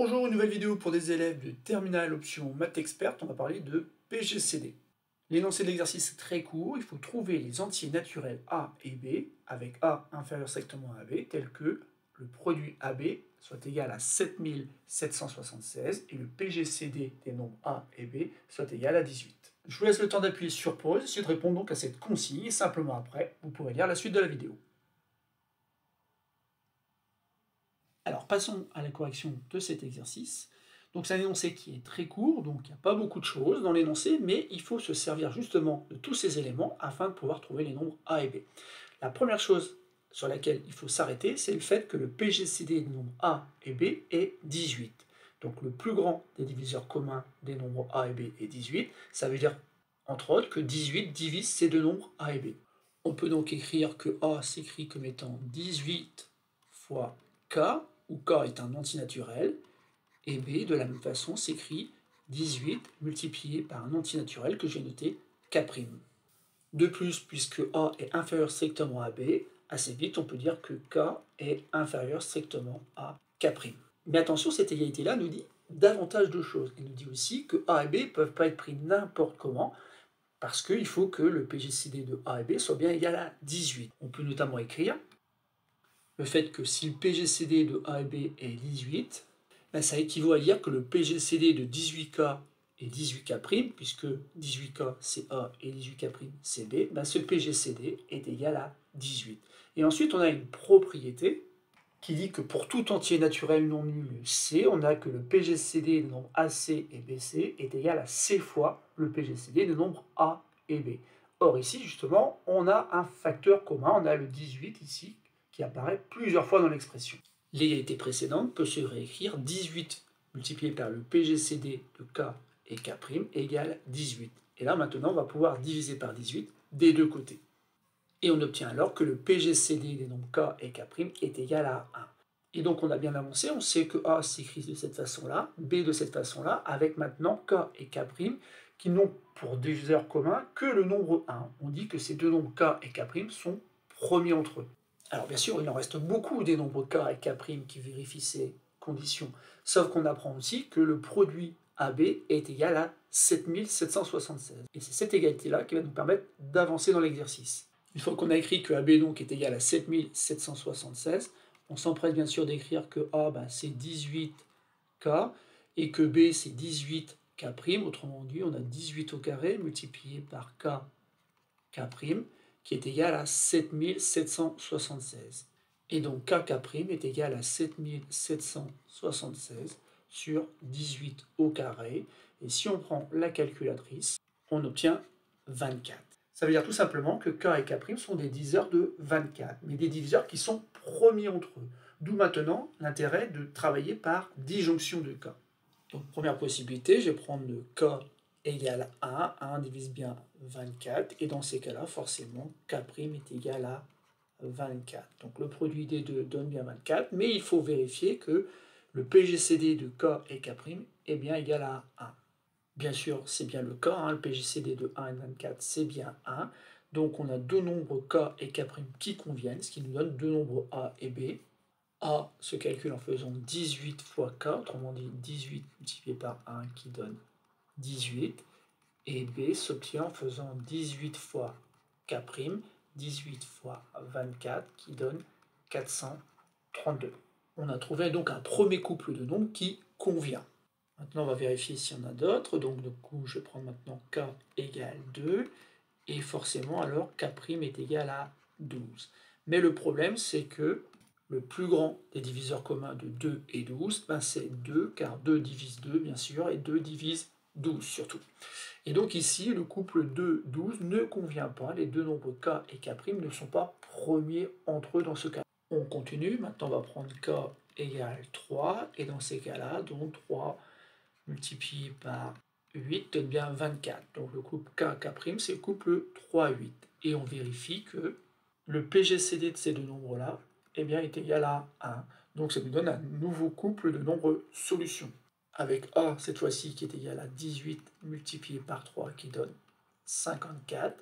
Bonjour, une nouvelle vidéo pour des élèves de terminale option maths expert. On va parler de PGCD. L'énoncé de l'exercice est très court. Il faut trouver les entiers naturels A et B avec A inférieur strictement à B, tel que le produit AB soit égal à 7776 et le PGCD des nombres A et B soit égal à 18. Je vous laisse le temps d'appuyer sur pause, essayez de répondre donc à cette consigne et simplement après, vous pourrez lire la suite de la vidéo. Alors passons à la correction de cet exercice. Donc c'est un énoncé qui est très court, donc il n'y a pas beaucoup de choses dans l'énoncé, mais il faut se servir justement de tous ces éléments afin de pouvoir trouver les nombres A et B. La première chose sur laquelle il faut s'arrêter, c'est le fait que le PGCD des nombres A et B est 18. Donc le plus grand des diviseurs communs des nombres A et B est 18. Ça veut dire, entre autres, que 18 divise ces deux nombres A et B. On peut donc écrire que A s'écrit comme étant 18 fois K, où K est un antinaturel, et B, de la même façon, s'écrit 18 multiplié par un antinaturel que j'ai noté K'. De plus, puisque A est inférieur strictement à B, assez vite on peut dire que K est inférieur strictement à K'. Mais attention, cette égalité-là nous dit davantage de choses. Elle nous dit aussi que A et B ne peuvent pas être pris n'importe comment, parce qu'il faut que le PGCD de A et B soit bien égal à 18. On peut notamment écrire le fait que si le PGCD de A et B est 18, ben ça équivaut à dire que le PGCD de 18K est 18K', puisque 18K c'est A et 18K' c'est B, ben ce PGCD est égal à 18. Et ensuite on a une propriété qui dit que pour tout entier naturel non nul C, on a que le PGCD des nombres AC et BC est égal à C fois le PGCD des nombres A et B. Or ici justement on a un facteur commun, on a le 18 ici, qui apparaît plusieurs fois dans l'expression. L'égalité précédente peut se réécrire 18 multiplié par le PGCD de K et K' égale 18. Et là maintenant on va pouvoir diviser par 18 des deux côtés. Et on obtient alors que le PGCD des nombres K et K' est égal à 1. Et donc on a bien avancé, on sait que A s'écrit de cette façon-là, B de cette façon-là, avec maintenant K et K' qui n'ont pour diviseur commun que le nombre 1. On dit que ces deux nombres K et K' sont premiers entre eux. Alors bien sûr, il en reste beaucoup des nombres K et K' qui vérifient ces conditions, sauf qu'on apprend aussi que le produit AB est égal à 7776. Et c'est cette égalité-là qui va nous permettre d'avancer dans l'exercice. Une fois qu'on a écrit que AB donc est égal à 7776, on s'empresse bien sûr d'écrire que A c'est 18K et que B c'est 18K', autrement dit on a 18 au carré multiplié par K', qui est égal à 7776. Et donc K' est égal à 7776 sur 18 au carré. Et si on prend la calculatrice, on obtient 24. Ça veut dire tout simplement que K et K' sont des diviseurs de 24, mais des diviseurs qui sont premiers entre eux. D'où maintenant l'intérêt de travailler par disjonction de K. Donc première possibilité, je vais prendre le K égale 1, 1 divise bien 24, et dans ces cas-là, forcément, K' est égal à 24. Donc le produit des deux donne bien 24, mais il faut vérifier que le PGCD de K et K' est bien égal à 1. Bien sûr, c'est bien le cas, le PGCD de 1 et 24, c'est bien 1. Donc on a deux nombres K et K' qui conviennent, ce qui nous donne deux nombres A et B. A se calcule en faisant 18 fois K, autrement dit 18 multiplié par 1 qui donne 18, et B s'obtient en faisant 18 fois K', 18 fois 24 qui donne 432. On a trouvé donc un premier couple de nombres qui convient. Maintenant on va vérifier s'il y en a d'autres, donc du coup je vais prendre maintenant K égale 2, et forcément alors K' est égal à 12. Mais le problème c'est que le plus grand des diviseurs communs de 2 et 12, c'est 2, car 2 divise 2 bien sûr, et 2 divise 12 surtout. Et donc ici, le couple 2, 12 ne convient pas, les deux nombres K et K' ne sont pas premiers entre eux dans ce cas. On continue, maintenant on va prendre K égale 3, et dans ces cas-là, donc 3 multiplié par 8 donne bien 24. Donc le couple K, K', c'est le couple 3, 8. Et on vérifie que le PGCD de ces deux nombres-là est égal à 1. Donc ça nous donne un nouveau couple de nombres solutions. Avec A, cette fois-ci, qui est égal à 18 multiplié par 3, qui donne 54.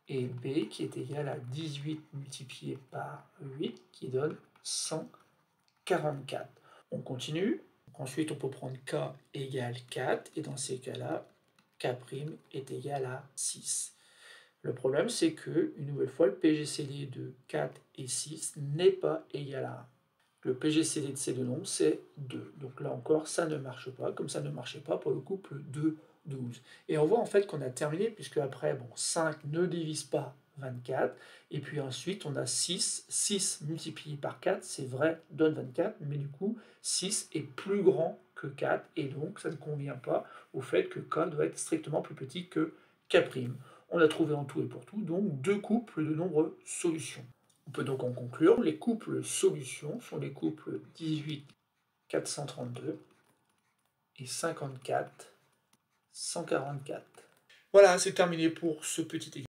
Et B, qui est égal à 18 multiplié par 8, qui donne 144. On continue Ensuite, on peut prendre K égale 4, et dans ces cas-là, K' est égal à 6. Le problème, c'est que, une nouvelle fois, le PGCD de 4 et 6 n'est pas égal à 1. Le PGCD de ces deux nombres, c'est 2. Donc là encore, ça ne marche pas, comme ça ne marchait pas pour le couple 2, 12. Et on voit en fait qu'on a terminé, puisque après, 5 ne divise pas 24, et puis ensuite on a 6, 6 multiplié par 4, c'est vrai, donne 24, mais du coup, 6 est plus grand que 4, et donc ça ne convient pas au fait que K doit être strictement plus petit que K'. On a trouvé en tout et pour tout, donc deux couples de nombres solutions. On peut donc en conclure, les couples solutions sont les couples 18, 432 et 54, 144. Voilà, c'est terminé pour ce petit exercice.